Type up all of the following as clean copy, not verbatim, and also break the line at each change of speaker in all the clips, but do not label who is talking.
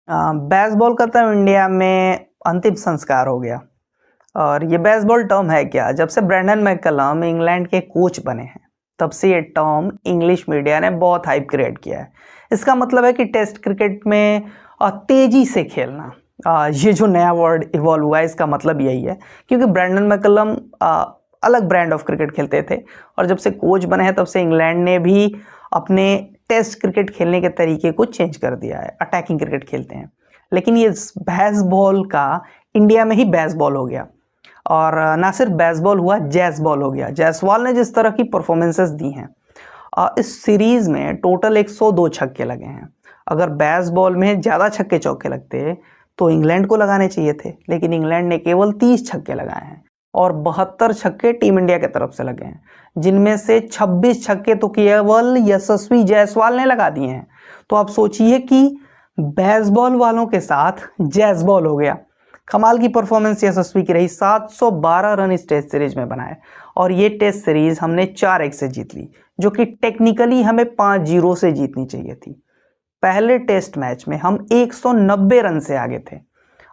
Baseball का तो India में अंतिम संस्कार हो गया। और ये बेसबॉल टर्म है क्या, जब से ब्रैंडन मैकलम इंग्लैंड के कोच बने हैं तब से ये टर्म इंग्लिश मीडिया ने बहुत हाइप क्रिएट किया है। इसका मतलब है कि टेस्ट क्रिकेट में तेजी से खेलना, ये जो नया वर्ड इवॉल्व हुआ है इसका मतलब यही है, क्योंकि ब्रैंडन मैकलम अलग ब्रांड ऑफ क्रिकेट खेलते थे और जब से कोच बने हैं तब से इंग्लैंड ने भी अपने टेस्ट क्रिकेट खेलने के तरीके को चेंज कर दिया है, अटैकिंग क्रिकेट खेलते हैं। लेकिन ये बेसबॉल का इंडिया में ही बेसबॉल हो गया, और ना सिर्फ बेसबॉल हुआ, जैस बॉल हो गया। जायसवाल ने जिस तरह की परफॉर्मेंसेस दी हैं, इस सीरीज में टोटल 102 छक्के लगे हैं। अगर बेसबॉल में ज़्यादा छक्के चौके लगते तो इंग्लैंड को लगाने चाहिए थे, लेकिन इंग्लैंड ने केवल 30 छक्के लगाए हैं और 72 छक्के टीम इंडिया की तरफ से लगे हैं, जिनमें से 26 छक्के तो केवल यशस्वी जायसवाल ने लगा दिए हैं। तो आप सोचिए कि बेसबॉल वालों के साथ जैसबॉल हो गया। कमाल की परफॉर्मेंस यशस्वी की रही, 712 रन इस टेस्ट सीरीज में बनाए और ये टेस्ट सीरीज हमने 4-1 से जीत ली, जो कि टेक्निकली हमें 5-0 से जीतनी चाहिए थी। पहले टेस्ट मैच में हम 190 रन से आगे थे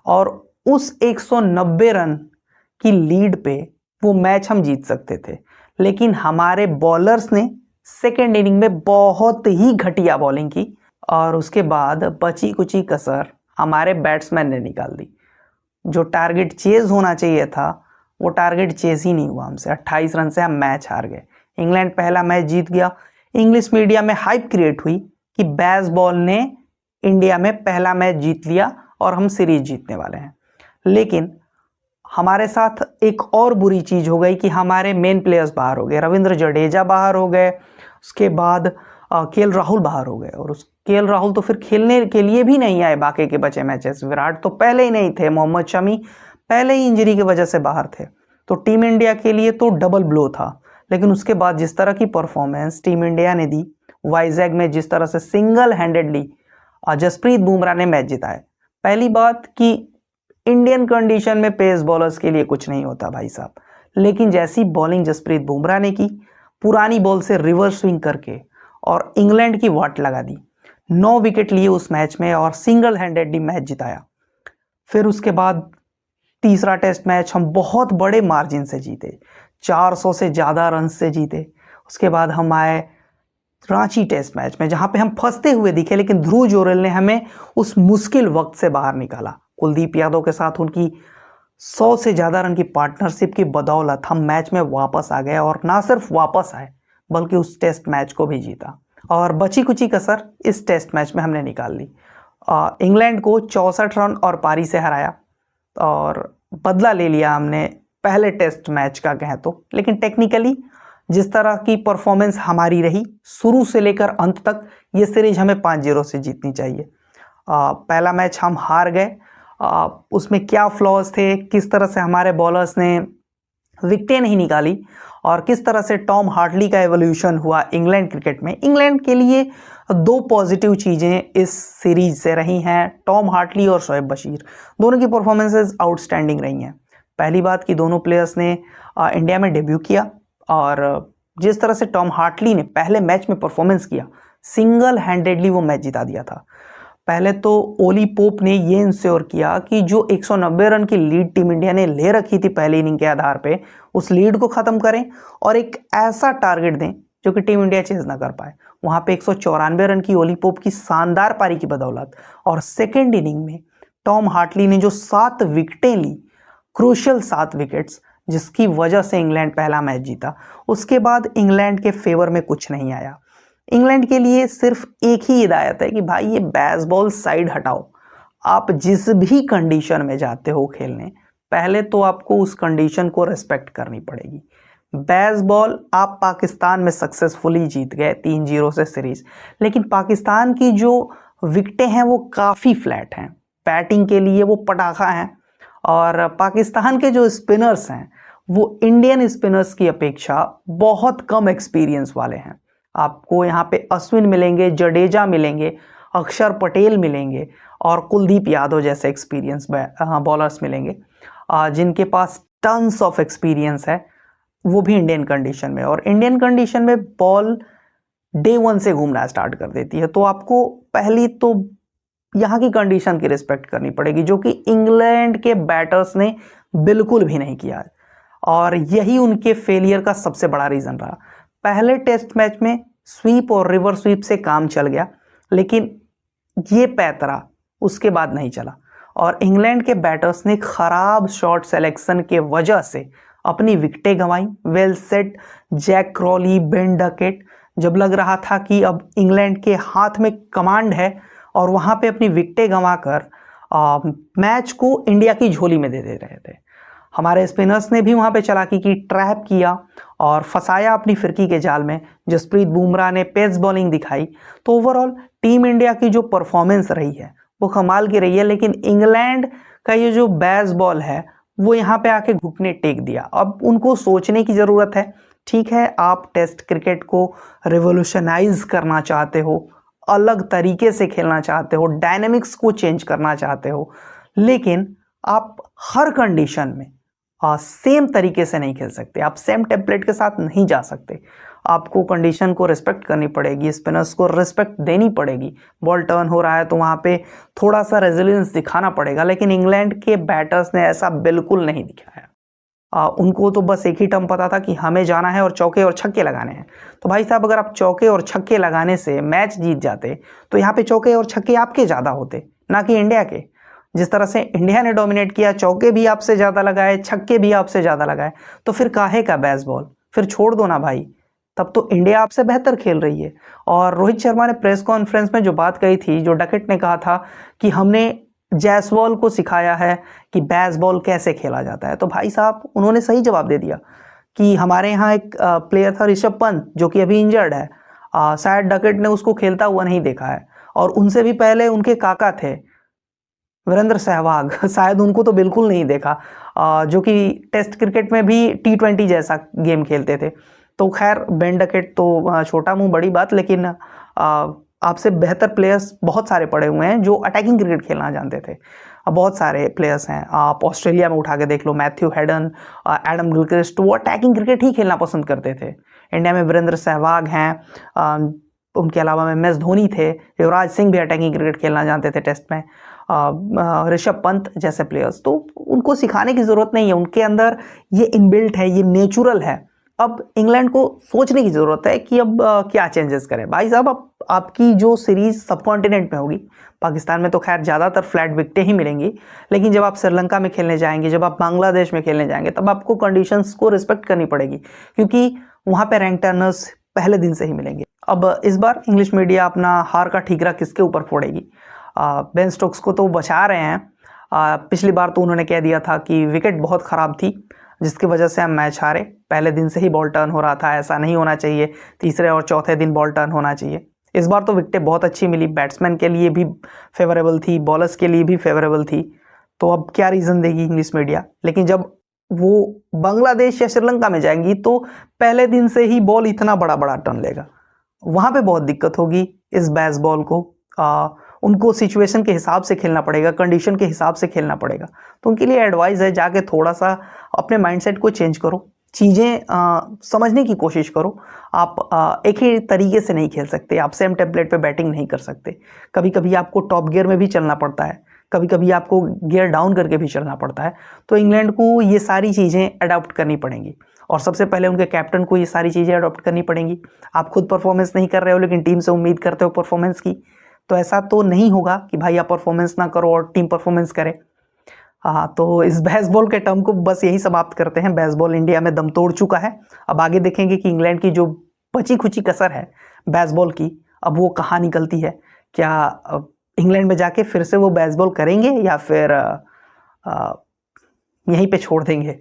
और उस 190 रन की लीड पे वो मैच हम जीत सकते थे, लेकिन हमारे बॉलर्स ने सेकेंड इनिंग में बहुत ही घटिया बॉलिंग की और उसके बाद बची कुची कसर हमारे बैट्समैन ने निकाल दी। जो टारगेट चेज होना चाहिए था वो टारगेट चेज ही नहीं हुआ हमसे। 28 रन से हम मैच हार गए। इंग्लैंड पहला मैच जीत गया। इंग्लिश मीडिया में हाइप क्रिएट हुई कि बेसबॉल ने इंडिया में पहला मैच जीत लिया और हम सीरीज जीतने वाले हैं। लेकिन हमारे साथ एक और बुरी चीज हो गई कि हमारे मेन प्लेयर्स बाहर हो गए। रविंद्र जडेजा बाहर हो गए, उसके बाद केएल राहुल बाहर हो गए, और उस केएल राहुल तो फिर खेलने के लिए भी नहीं आए बाकी के बचे मैचेस। विराट तो पहले ही नहीं थे, मोहम्मद शमी पहले ही इंजरी की वजह से बाहर थे। तो टीम इंडिया के लिए तो डबल ब्लो था। लेकिन उसके बाद जिस तरह की परफॉर्मेंस टीम इंडिया ने दी, वाइजैग में जिस तरह से सिंगल हैंडेडली जसप्रीत बुमराह ने मैच जिताए। पहली बात कि इंडियन कंडीशन में पेस बॉलर्स के लिए कुछ नहीं होता भाई साहब, लेकिन जैसी बॉलिंग जसप्रीत बुमराह ने की, पुरानी बॉल से रिवर्स स्विंग करके और इंग्लैंड की वाट लगा दी। 9 विकेट लिए उस मैच में और सिंगल हैंडेडली मैच जिताया। फिर उसके बाद तीसरा टेस्ट मैच हम बहुत बड़े मार्जिन से जीते, 400 से ज़्यादा रन से जीते। उसके बाद हम आए रांची टेस्ट मैच में, जहां पे हम फंसते हुए दिखे, लेकिन ध्रुव जोरेल ने हमें उस मुश्किल वक्त से बाहर निकाला। कुलदीप यादव के साथ उनकी 100 से ज़्यादा रन की पार्टनरशिप की बदौलत हम मैच में वापस आ गए, और ना सिर्फ वापस आए बल्कि उस टेस्ट मैच को भी जीता। और बची कुची कसर इस टेस्ट मैच में हमने निकाल ली। इंग्लैंड को 64 रन और पारी से हराया और बदला ले लिया हमने पहले टेस्ट मैच का कहें तो। लेकिन टेक्निकली जिस तरह की परफॉर्मेंस हमारी रही शुरू से लेकर अंत तक, ये सीरीज हमें 5-0 से जीतनी चाहिए। पहला मैच हम हार गए, उसमें क्या फ्लॉज थे, किस तरह से हमारे बॉलर्स ने विकेटें नहीं निकाली और किस तरह से टॉम हार्टली का एवोल्यूशन हुआ इंग्लैंड क्रिकेट में। इंग्लैंड के लिए 2 पॉजिटिव चीज़ें इस सीरीज से रही हैं, टॉम हार्टली और शोएब बशीर, दोनों की परफॉर्मेंसेज आउटस्टैंडिंग रही हैं। पहली बात कि दोनों प्लेयर्स ने इंडिया में डेब्यू किया, और जिस तरह से टॉम हार्टली ने पहले मैच में परफॉर्मेंस किया, सिंगल हैंडेडली वो मैच जिता दिया था। पहले तो ओली पोप ने ये इंश्योर किया कि जो 190 रन की लीड टीम इंडिया ने ले रखी थी पहली इनिंग के आधार पे, उस लीड को खत्म करें और एक ऐसा टारगेट दें जो कि टीम इंडिया चेज ना कर पाए। वहां पे 194 रन की ओली पोप की शानदार पारी की बदौलत और सेकेंड इनिंग में टॉम हार्टली ने जो 7 विकेटें ली, क्रूशियल 7 विकेट्स, जिसकी वजह से इंग्लैंड पहला मैच जीता। उसके बाद इंग्लैंड के फेवर में कुछ नहीं आया। इंग्लैंड के लिए सिर्फ एक ही हिदायत है कि भाई ये बेसबॉल साइड हटाओ। आप जिस भी कंडीशन में जाते हो खेलने, पहले तो आपको उस कंडीशन को रिस्पेक्ट करनी पड़ेगी। बेसबॉल आप पाकिस्तान में सक्सेसफुली जीत गए 3-0 से सीरीज, लेकिन पाकिस्तान की जो विकेटें हैं वो काफ़ी फ्लैट हैं, बैटिंग के लिए वो पटाखा हैं, और पाकिस्तान के जो स्पिनर्स हैं वो इंडियन स्पिनर्स की अपेक्षा बहुत कम एक्सपीरियंस वाले हैं। आपको यहाँ पे अश्विन मिलेंगे, जडेजा मिलेंगे, अक्षर पटेल मिलेंगे और कुलदीप यादव जैसे एक्सपीरियंस बॉलर्स मिलेंगे, जिनके पास टन्स ऑफ एक्सपीरियंस है, वो भी इंडियन कंडीशन में। और इंडियन कंडीशन में बॉल डे 1 से घूमना स्टार्ट कर देती है, तो आपको पहली तो यहाँ की कंडीशन की रिस्पेक्ट करनी पड़ेगी, जो कि इंग्लैंड के बैटर्स ने बिल्कुल भी नहीं किया और यही उनके फेलियर का सबसे बड़ा रीज़न रहा। पहले टेस्ट मैच में स्वीप और रिवर्स स्वीप से काम चल गया, लेकिन ये पैतरा उसके बाद नहीं चला और इंग्लैंड के बैटर्स ने खराब शॉट सिलेक्शन के वजह से अपनी विकेटें गंवाई। Well set Jack Crawley, Ben Duckett, जब लग रहा था कि अब इंग्लैंड के हाथ में कमांड है और वहाँ पे अपनी विकेटें गंवाकर मैच को इंडिया की झोली में दे रहे थे। हमारे स्पिनर्स ने भी वहाँ पे चालाकी की, ट्रैप किया और फंसाया अपनी फिरकी के जाल में। जसप्रीत बुमराह ने पेस बॉलिंग दिखाई। तो ओवरऑल टीम इंडिया की जो परफॉर्मेंस रही है वो कमाल की रही है, लेकिन इंग्लैंड का ये जो बेस बॉल है वो यहाँ पे आके घुटने टेक दिया। अब उनको सोचने की ज़रूरत है। ठीक है, आप टेस्ट क्रिकेट को रिवोल्यूशनाइज करना चाहते हो, अलग तरीके से खेलना चाहते हो, डायनेमिक्स को चेंज करना चाहते हो, लेकिन आप हर कंडीशन में सेम तरीके से नहीं खेल सकते। आप सेम टेम्पलेट के साथ नहीं जा सकते। आपको कंडीशन को रिस्पेक्ट करनी पड़ेगी, स्पिनर्स को रिस्पेक्ट देनी पड़ेगी। बॉल टर्न हो रहा है तो वहाँ पे थोड़ा सा रेजिलियंस दिखाना पड़ेगा, लेकिन इंग्लैंड के बैटर्स ने ऐसा बिल्कुल नहीं दिखाया। उनको तो बस एक ही टर्म पता था कि हमें जाना है और चौके और छक्के लगाने हैं। तो भाई साहब, अगर आप चौके और छक्के लगाने से मैच जीत जाते तो यहाँ पे चौके और छक्के आपके ज़्यादा होते, ना कि इंडिया के। जिस तरह से इंडिया ने डोमिनेट किया, चौके भी आपसे ज़्यादा लगाए, छक्के भी आपसे ज़्यादा लगाए, तो फिर काहे का बेस बॉल? फिर छोड़ दो ना भाई, तब तो इंडिया आपसे बेहतर खेल रही है। और रोहित शर्मा ने प्रेस कॉन्फ्रेंस में जो बात कही थी, जो डकेट ने कहा था कि हमने जायसवाल को सिखाया है कि बेस बॉल कैसे खेला जाता है, तो भाई साहब उन्होंने सही जवाब दे दिया कि हमारे यहाँ एक प्लेयर था ऋषभ पंत, जो कि अभी इंजर्ड है। शायद डकेट ने उसको खेलता हुआ नहीं देखा है, और उनसे भी पहले उनके काका थे वीरेंद्र सहवाग, शायद उनको तो बिल्कुल नहीं देखा, जो कि टेस्ट क्रिकेट में भी T20 जैसा गेम खेलते थे। तो खैर, बेन डकेट तो छोटा मुंह बड़ी बात, लेकिन आपसे बेहतर प्लेयर्स बहुत सारे पड़े हुए हैं जो अटैकिंग क्रिकेट खेलना जानते थे। बहुत सारे प्लेयर्स हैं, आप ऑस्ट्रेलिया में उठा के देख लो, मैथ्यू हेडन, एडम गिलक्रिस्ट, वो अटैकिंग क्रिकेट ही खेलना पसंद करते थे। इंडिया में वीरेंद्र सहवाग हैं, उनके अलावा में MS धोनी थे, युवराज सिंह भी अटैकिंग क्रिकेट खेलना जानते थे टेस्ट में, ऋषभ पंत जैसे प्लेयर्स। तो उनको सिखाने की ज़रूरत नहीं है, उनके अंदर ये इनबिल्ट है, ये नेचुरल है। अब इंग्लैंड को सोचने की ज़रूरत है कि अब क्या चेंजेस करें। भाई साहब, आपकी जो सीरीज़ सब कॉन्टिनेंट में होगी, पाकिस्तान में तो खैर ज़्यादातर फ्लैट विकेटें ही मिलेंगी, लेकिन जब आप श्रीलंका में खेलने जाएंगे, जब आप बांग्लादेश में खेलने जाएंगे, तब आपको कंडीशंस को रिस्पेक्ट करनी पड़ेगी, क्योंकि वहाँ पे रैंक टर्नर्स पहले दिन से ही मिलेंगे। अब इस बार इंग्लिश मीडिया अपना हार का ठीकरा किसके ऊपर फोड़ेगी? बेन स्टोक्स को तो बचा रहे हैं। पिछली बार तो उन्होंने कह दिया था कि विकेट बहुत ख़राब थी, जिसकी वजह से हम मैच हारे। पहले दिन से ही बॉल टर्न हो रहा था, ऐसा नहीं होना चाहिए, तीसरे और चौथे दिन बॉल टर्न होना चाहिए। इस बार तो विकेटें बहुत अच्छी मिली, बैट्समैन के लिए भी फेवरेबल थी, बॉलर्स के लिए भी फेवरेबल थी। तो अब क्या रीज़न देगी इंग्लिश मीडिया? लेकिन जब वो बांग्लादेश या श्रीलंका में जाएंगी तो पहले दिन से ही बॉल इतना बड़ा बड़ा टर्न लेगा, वहाँ पे बहुत दिक्कत होगी इस बेस बॉल को। उनको सिचुएशन के हिसाब से खेलना पड़ेगा, कंडीशन के हिसाब से खेलना पड़ेगा। तो उनके लिए एडवाइस है, जाके थोड़ा सा अपने माइंडसेट को चेंज करो, चीज़ें समझने की कोशिश करो। आप एक ही तरीके से नहीं खेल सकते, आप सेम टेम्पलेट पे बैटिंग नहीं कर सकते। कभी कभी आपको टॉप गियर में भी चलना पड़ता है, कभी कभी आपको गियर डाउन करके भी चलना पड़ता है। तो इंग्लैंड को ये सारी चीज़ें अडॉप्ट करनी पड़ेंगी, और सबसे पहले उनके कैप्टन को ये सारी चीज़ें अडॉप्ट करनी पड़ेंगी। आप खुद परफॉर्मेंस नहीं कर रहे हो, लेकिन टीम से उम्मीद करते हो परफॉर्मेंस की, तो ऐसा तो नहीं होगा कि भाई आप परफॉर्मेंस ना करो और टीम परफॉर्मेंस करे। हाँ, तो इस बेसबॉल के टर्म को बस यही समाप्त करते हैं। बेसबॉल इंडिया में दम तोड़ चुका है। अब आगे देखेंगे कि इंग्लैंड की जो बची खुची कसर है बेसबॉल की, अब वो कहाँ निकलती है। क्या इंग्लैंड में जाके फिर से वो बेसबॉल करेंगे या फिर यहीं पे छोड़ देंगे।